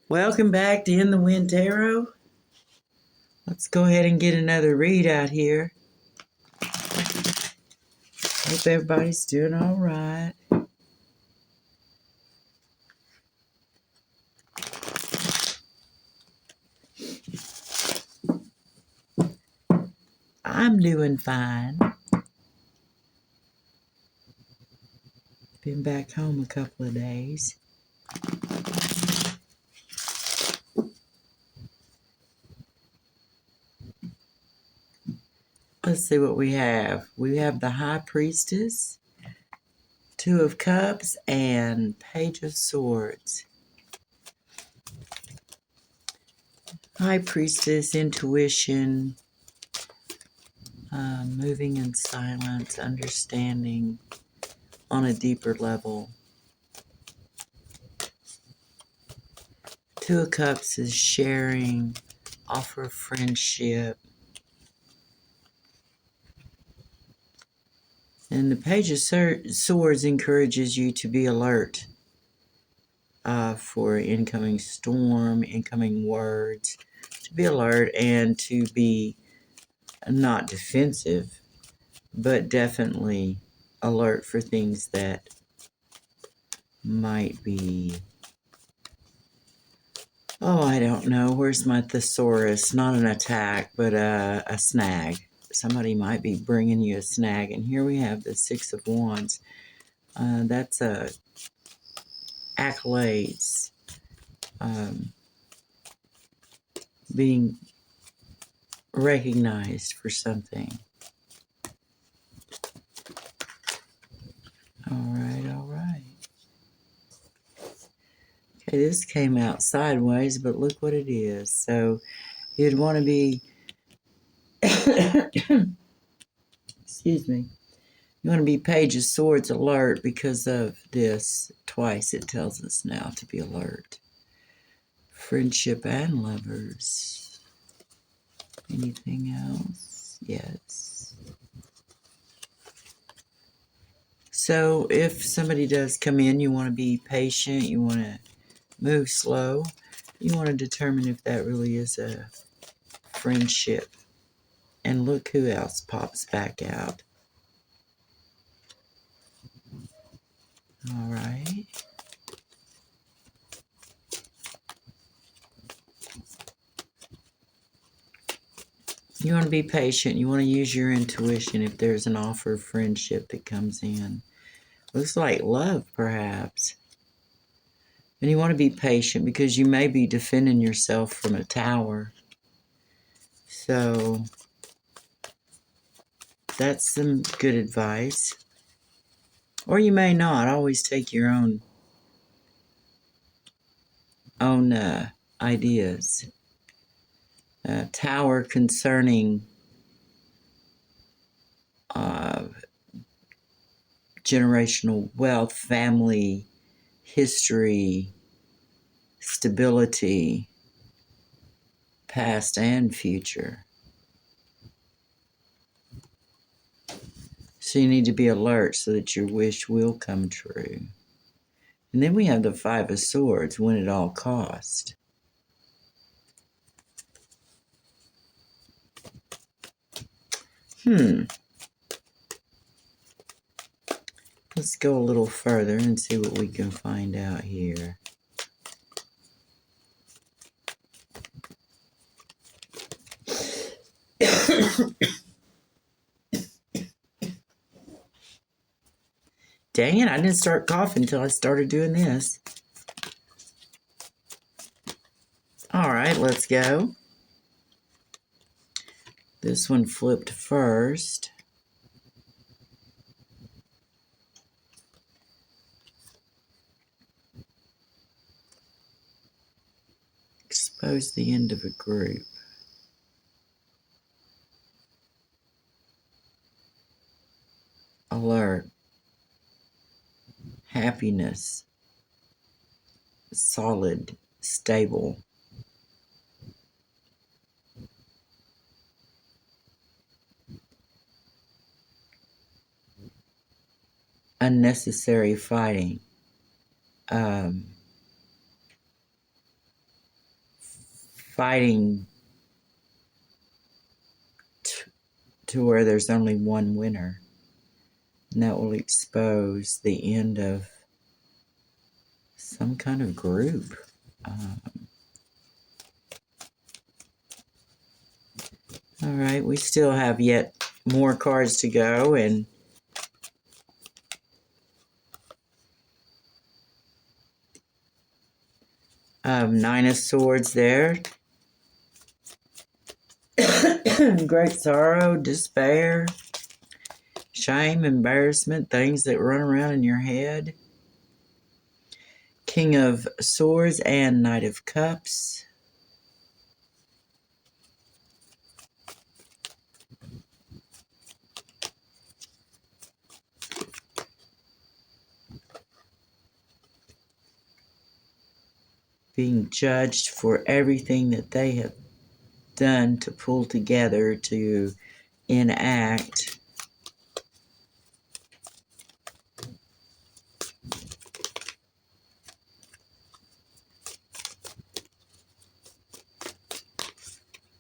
Welcome back to In the Wind Tarot. Let's go ahead and get another read out here. Hope everybody's doing all right. I'm doing fine. Been back home a couple of days. Let's see what we have. We have the High Priestess, Two of Cups, and Page of Swords. High Priestess, intuition, moving in silence, understanding on a deeper level. Two of Cups is sharing, offer of friendship. And the Page of Swords encourages you to be alert for incoming storm, incoming words, to be alert and to be not defensive, but definitely alert for things that might be, I don't know, where's my thesaurus? Not an attack, but a snag. Somebody might be bringing you a snag. And here we have the Six of Wands. That's accolades, being recognized for something. All right. Okay, this came out sideways, but look what it is. So you'd want to be, excuse me, you want to be Page of Swords alert because of this. Twice it tells us now to be alert. Friendship and lovers. Anything else? Yes. So if somebody does come in, you want to be patient, you want to move slow, you want to determine if that really is a friendship. And look who else pops back out. All right. You want to be patient. You want to use your intuition if there's an offer of friendship that comes in. Looks like love, perhaps. And you want to be patient because you may be defending yourself from a tower. So that's some good advice. Or you may not. Always take your own ideas. Tower concerning generational wealth, family, history, stability, past and future. So you need to be alert so that your wish will come true. And then we have the Five of Swords, win at all cost. Let's go a little further and see what we can find out here. Dang it, I didn't start coughing until I started doing this. All right, let's go. This one flipped first. Expose the end of a group. Alert. Happiness. Solid. Stable. Unnecessary fighting. fighting to where there's only one winner. And that will expose the end of some kind of group. All right, we still have yet more cards to go, and Nine of Swords there. Great sorrow, despair, shame, embarrassment, things that run around in your head. King of Swords and Knight of Cups. Being judged for everything that they have done to pull together to enact.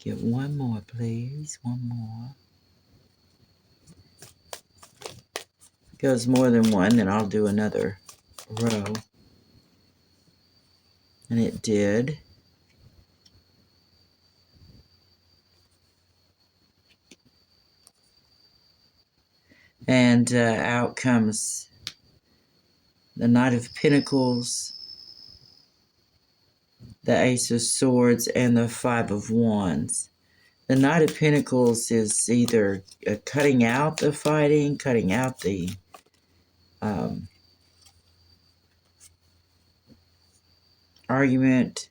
Get one more, please. One more. If it goes more than one, then I'll do another row. And it did. And out comes the Knight of Pentacles, the Ace of Swords, and the Five of Wands. The Knight of Pentacles is either cutting out the fighting, cutting out the argument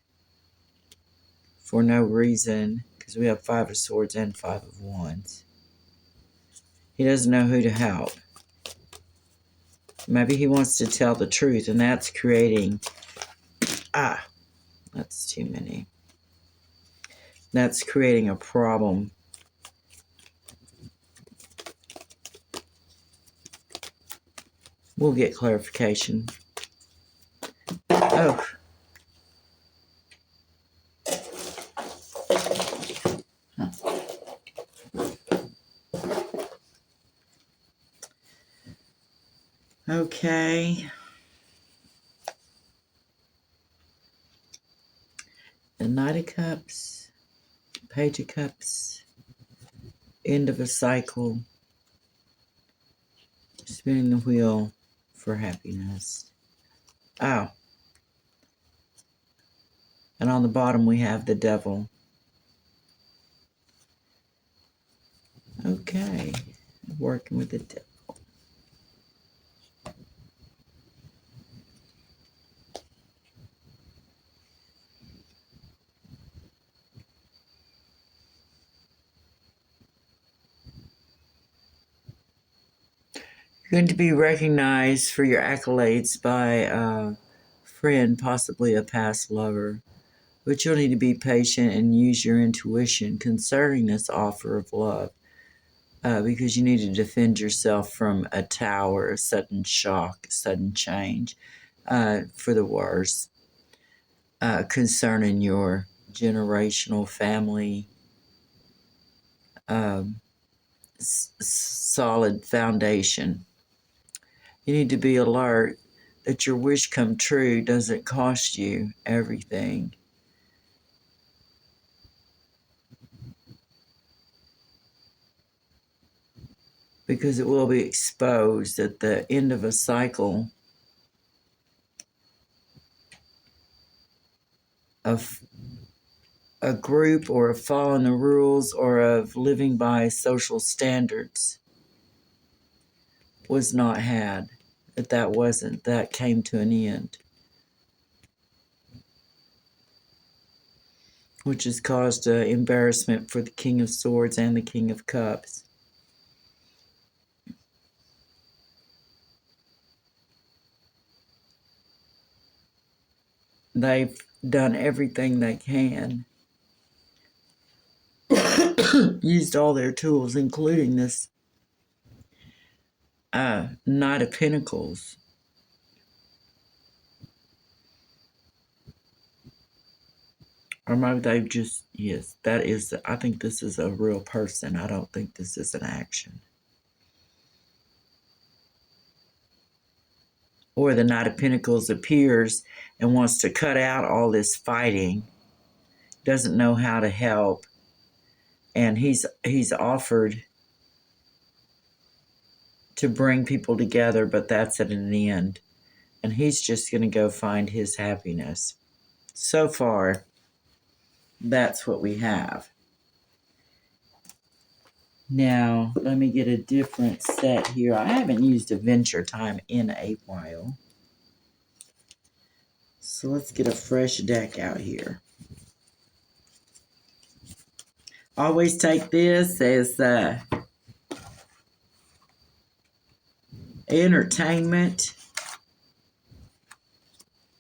for no reason, because we have Five of Swords and Five of Wands. He doesn't know who to help. Maybe he wants to tell the truth, and that's creating... that's too many. That's creating a problem. We'll get clarification. Oh. Okay. The Knight of Cups, Page of Cups, end of a cycle, spinning the wheel for happiness. Oh. And on the bottom we have the Devil. Okay. Working with the Devil. You're going to be recognized for your accolades by a friend, possibly a past lover. But you'll need to be patient and use your intuition concerning this offer of love, because you need to defend yourself from a tower, a sudden shock, a sudden change for the worse, concerning your generational family, solid foundation. You need to be alert that your wish come true doesn't cost you everything. Because it will be exposed at the end of a cycle of a group, or of following the rules, or of living by social standards was not had. That came to an end. Which has caused embarrassment for the King of Swords and the King of Cups. They've done everything they can. Used all their tools, including this Knight of Pentacles. Or maybe they've just, yes, that is, I think this is a real person. I don't think this is an action. Or the Knight of Pentacles appears and wants to cut out all this fighting, doesn't know how to help, and he's offered to bring people together, but that's at an end. And he's just going to go find his happiness. So far, that's what we have. Now, let me get a different set here. I haven't used Adventure Time in a while. So let's get a fresh deck out here. Always take this as entertainment.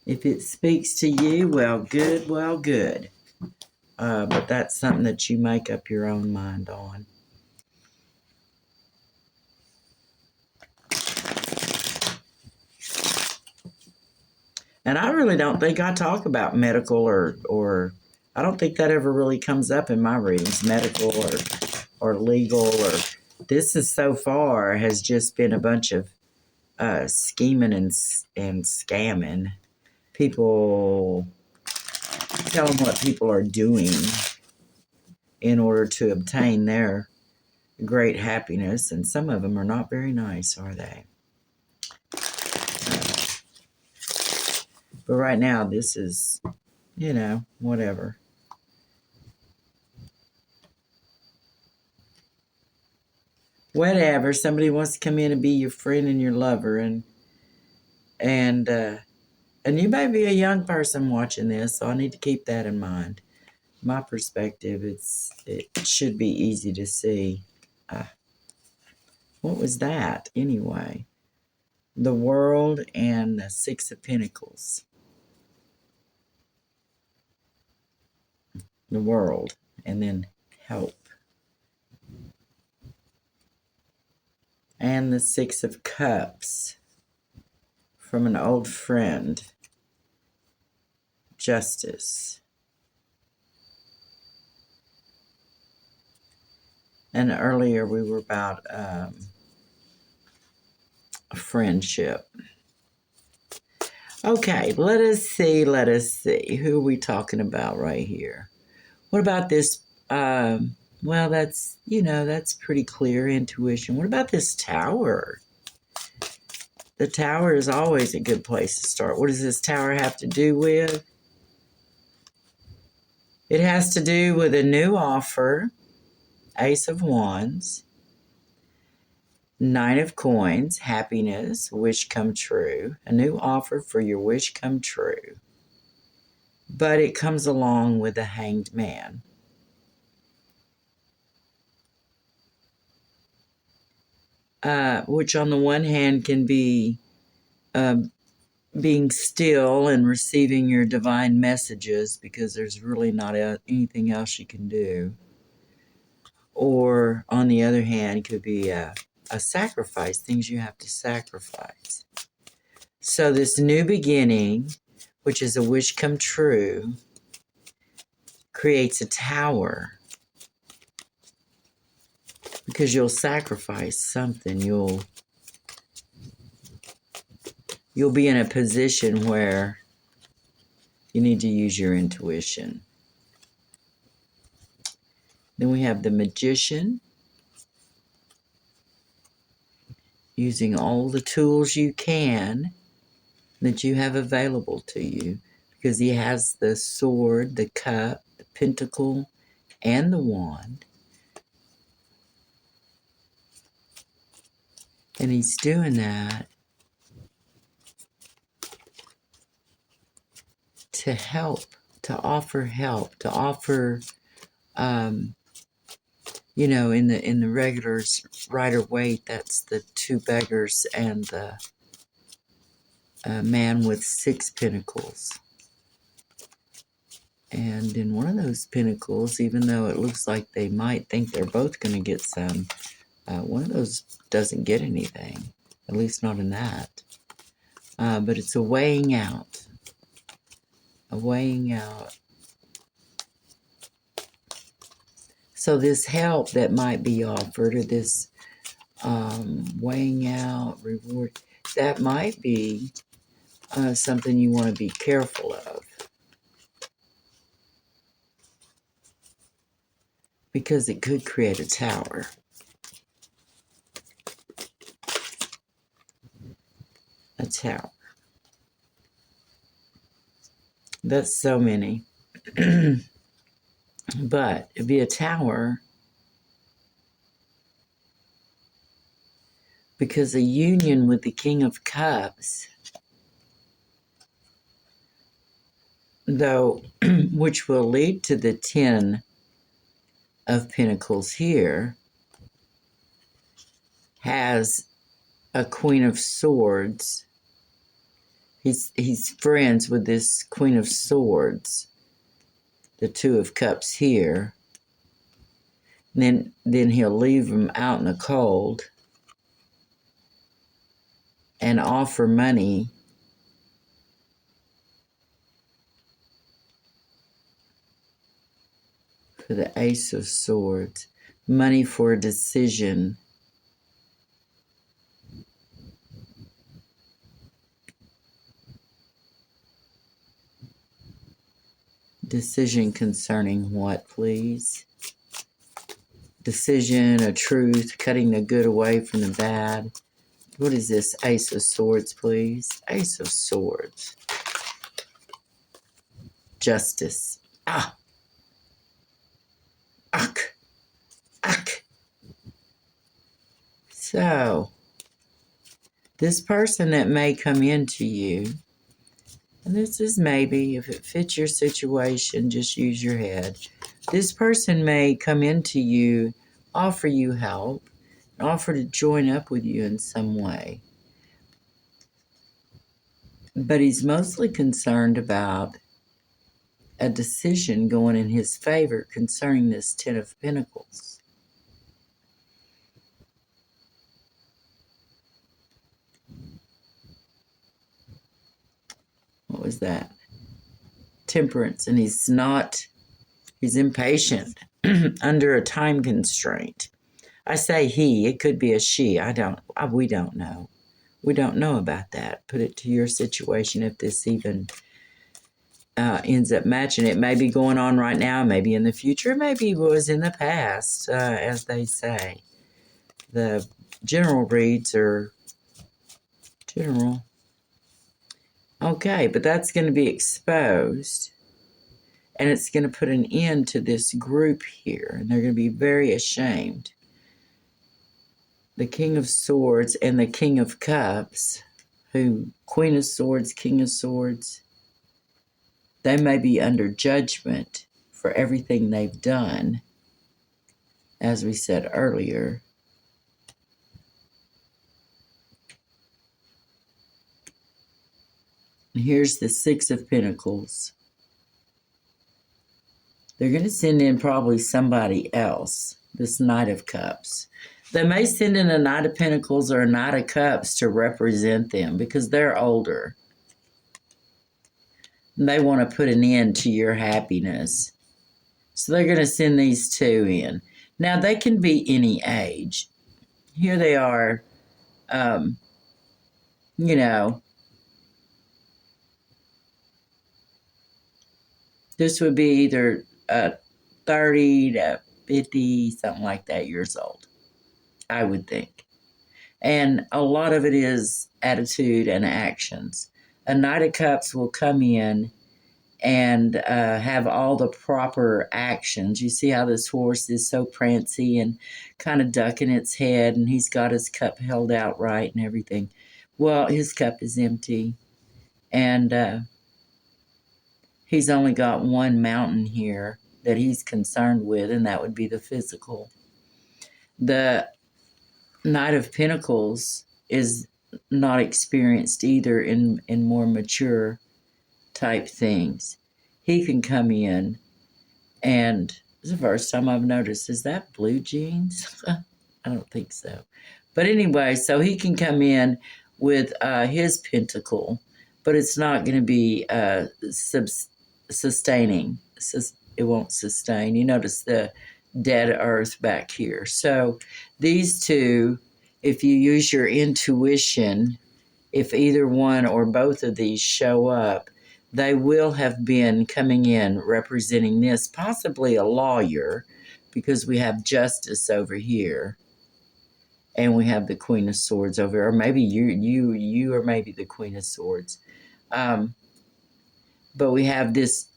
If it speaks to you, well, good, well, good. But that's something that you make up your own mind on. And I really don't think I talk about medical or I don't think that ever really comes up in my readings, medical or legal, or this is so far has just been a bunch of scheming and scamming. People tell them what people are doing in order to obtain their great happiness, and some of them are not very nice, are they? But right now, this is, you know, whatever. Whatever. Somebody wants to come in and be your friend and your lover, and you may be a young person watching this, so I need to keep that in mind. My perspective, it should be easy to see. What was that anyway? The World and the Six of Pentacles. The World, and then help. And the Six of Cups from an old friend. Justice. And earlier we were about friendship. Okay, let us see. Who are we talking about right here? What about this? Well, that's, you know, that's pretty clear intuition. What about this Tower? The Tower is always a good place to start. What does this Tower have to do with? It has to do with a new offer, Ace of Wands, Nine of Coins, happiness, wish come true, a new offer for your wish come true. But it comes along with a Hanged Man. Which on the one hand can be being still and receiving your divine messages, because there's really not anything else you can do. Or on the other hand, could be a sacrifice, things you have to sacrifice. So this new beginning, which is a wish come true, creates a tower. Because you'll sacrifice something. You'll be in a position where you need to use your intuition. Then we have the Magician. Using all the tools you can that you have available to you. Because he has the sword, the cup, the pentacle, and the wand. And he's doing that to help, to offer help, to offer, you know, in the regular Rider-Waite, that's the two beggars and the man with 6 pentacles. And in one of those pentacles, even though it looks like they might think they're both going to get some, one of those doesn't get anything, at least not in that. But it's a weighing out. A weighing out So this help that might be offered, or this weighing out reward, that might be something you want to be careful of, because it could create a tower. A tower. That's so many. But it'd be a tower because a union with the King of Cups, though, which will lead to the 10 of Pentacles here, has a Queen of Swords. He's friends with this Queen of Swords, the Two of Cups here. And then he'll leave them out in the cold and offer money for the Ace of Swords. Money for a decision. Decision concerning what, please? Decision, a truth, cutting the good away from the bad. What is this? Ace of Swords, please. Ace of Swords. Justice. Ah. Ak. Ak. So, this person that may come into you, and this is maybe, if it fits your situation, just use your head. This person may come into you, offer you help, and offer to join up with you in some way. But he's mostly concerned about a decision going in his favor concerning this 10 of Pentacles. What was that? Temperance. And he's impatient under a time constraint. I say he, it could be a she. We don't know. We don't know about that. Put it to your situation if this even ends up matching. It may be going on right now, maybe in the future, maybe it was in the past, as they say. The general reads are general. Okay, but that's going to be exposed. And it's going to put an end to this group here. And they're going to be very ashamed. The King of Swords and the King of Cups, Queen of Swords, King of Swords, they may be under judgment for everything they've done, as we said earlier. And here's the Six of Pentacles. They're going to send in probably somebody else, this Knight of Cups. They may send in a Knight of Pentacles or a Knight of Cups to represent them because they're older. And they want to put an end to your happiness. So they're going to send these two in. Now, they can be any age. Here they are, this would be either 30 to 50, something like that, years old, I would think. And a lot of it is attitude and actions. A Knight of Cups will come in and have all the proper actions. You see how this horse is so prancy and kind of ducking its head, and he's got his cup held out right and everything. Well, his cup is empty, and he's only got one mountain here that he's concerned with, and that would be the physical. The Knight of Pentacles is not experienced either in more mature type things. He can come in, and this is the first time I've noticed, is that blue jeans? I don't think so. But anyway, so he can come in with his pentacle, but it's not going to be sustaining. It won't sustain. You notice the dead earth back here. So these two, if you use your intuition, if either one or both of these show up, they will have been coming in representing this, possibly a lawyer, because we have justice over here. And we have the Queen of Swords over here. Or maybe you are maybe the Queen of Swords. But we have this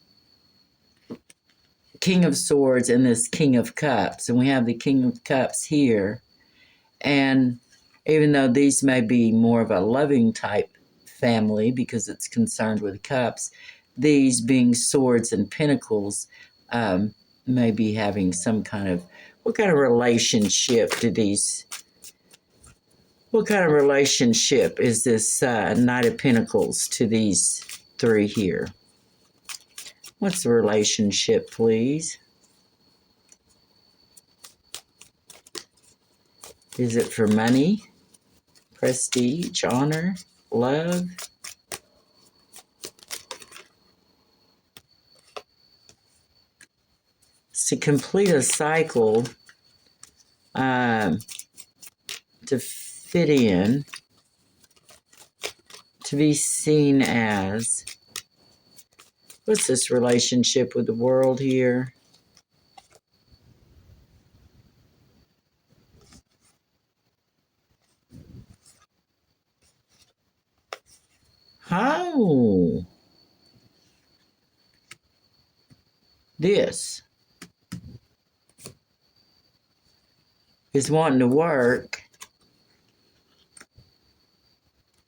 King of Swords and this King of Cups. And we have the King of Cups here. And even though these may be more of a loving type family because it's concerned with cups, these being swords and pentacles may be having some kind of, what kind of relationship is this Knight of Pentacles to these three here? What's the relationship, please? Is it for money, prestige, honor, love? To complete a cycle, to fit in, to be seen as. What's this relationship with the world here? Oh, this is wanting to work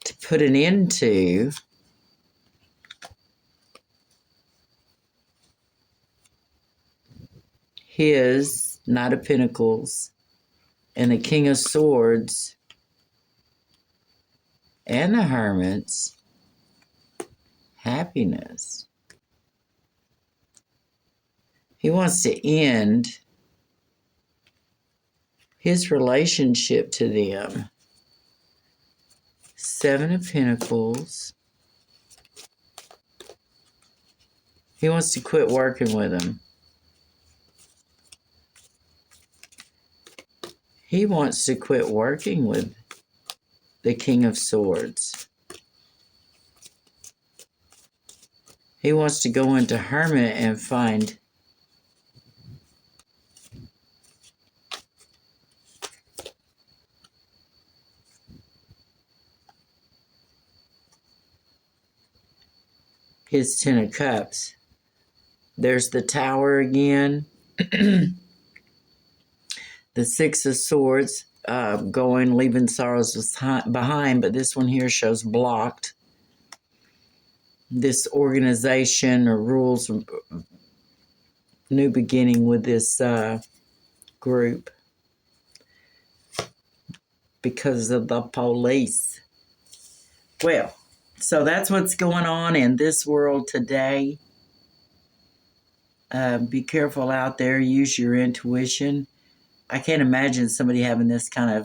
to put an end to his Knight of Pentacles and the King of Swords and the Hermit's happiness. He wants to end his relationship to them. Seven of Pentacles. He wants to quit working with them. He wants to quit working with the King of Swords. He wants to go into Hermit and find his Ten of Cups. There's the Tower again. The Six of Swords, going, leaving sorrows behind, but this one here shows blocked. This organization or rules, new beginning with this group because of the police. Well, so that's what's going on in this world today. Be careful out there. Use your intuition. I can't imagine somebody having this kind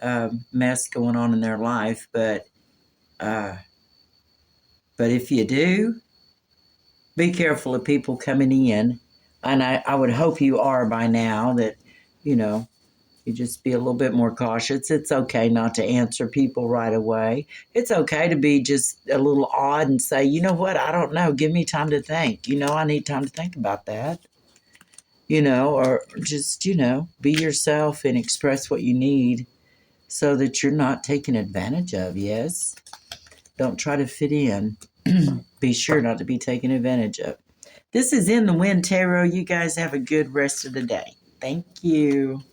of mess going on in their life, but if you do, be careful of people coming in. And I would hope you are by now, that, you just be a little bit more cautious. It's okay not to answer people right away. It's okay to be just a little odd and say, you know what, I don't know. Give me time to think. I need time to think about that. Or just, be yourself and express what you need so that you're not taken advantage of, yes? Don't try to fit in. Be sure not to be taken advantage of. This is In the Wind Tarot. You guys have a good rest of the day. Thank you.